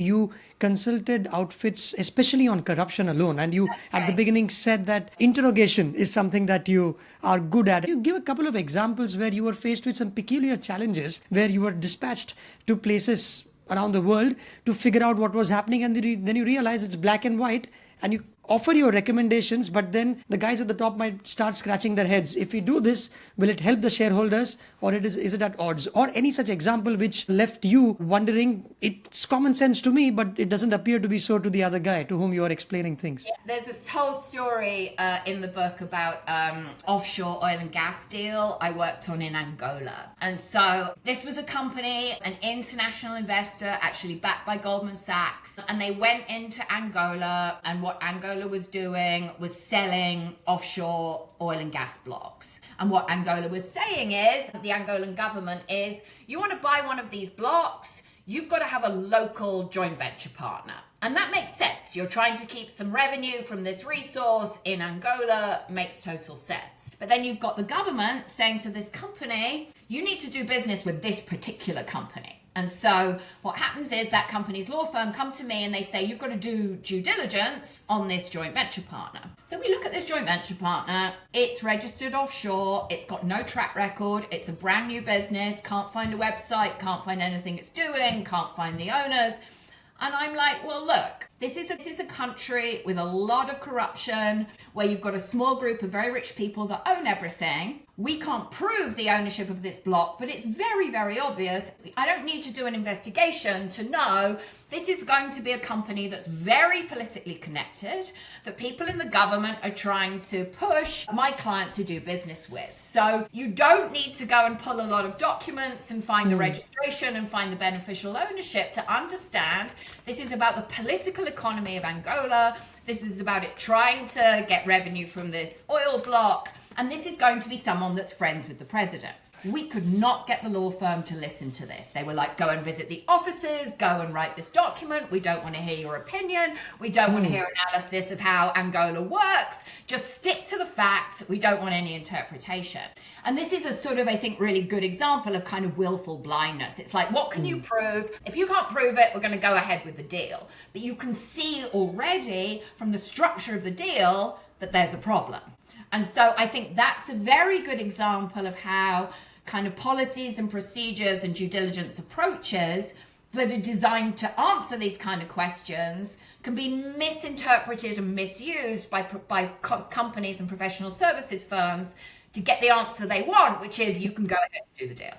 You consulted outfits, especially on corruption alone. And you, at the beginning, said that interrogation is something that you are good at. You give a couple of examples where you were faced with some peculiar challenges, where you were dispatched to places around the world to figure out what was happening. And then you realize it's black and white, and you offer your recommendations, but then the guys at the top might start scratching their heads. If we do this, will it help the shareholders, or is it at odds? Or any such example which left you wondering, it's common sense to me, but it doesn't appear to be so to the other guy to whom you are explaining things. Yeah, there's this whole story in the book about offshore oil and gas deal I worked on in Angola. And so this was a company, an international investor, actually backed by Goldman Sachs, and they went into Angola, and what Angola was doing was selling offshore oil and gas blocks. And what Angola was saying is, the Angolan government is, you want to buy one of these blocks, you've got to have a local joint venture partner. And that makes sense. You're trying to keep some revenue from this resource in Angola, makes total sense. But then you've got the government saying to this company, you need to do business with this particular company. And so what happens is that company's law firm come to me and they say, you've got to do due diligence on this joint venture partner. So we look at this joint venture partner. It's registered offshore. It's got no track record. It's a brand new business. Can't find a website. Can't find anything it's doing. Can't find the owners. And I'm like, well, look, this is a country with a lot of corruption, where you've got a small group of very rich people that own everything. We can't prove the ownership of this block, but it's very, very obvious. I don't need to do an investigation to know this is going to be a company that's very politically connected, that people in the government are trying to push my client to do business with. So you don't need to go and pull a lot of documents and find the registration and find the beneficial ownership to understand this is about the political economy of Angola. This is about it trying to get revenue from this oil block. And this is going to be someone that's friends with the president. We could not get the law firm to listen to this. They were like, go and visit the offices, go and write this document. We don't want to hear your opinion. We don't want to hear analysis of how Angola works. Just stick to the facts. We don't want any interpretation. And this is a sort of, I think, really good example of kind of willful blindness. It's like, what can you prove? If you can't prove it, we're going to go ahead with the deal. But you can see already from the structure of the deal that there's a problem. And so I think that's a very good example of how kind of policies and procedures and due diligence approaches that are designed to answer these kind of questions can be misinterpreted and misused by companies and professional services firms to get the answer they want, which is you can go ahead and do the deal.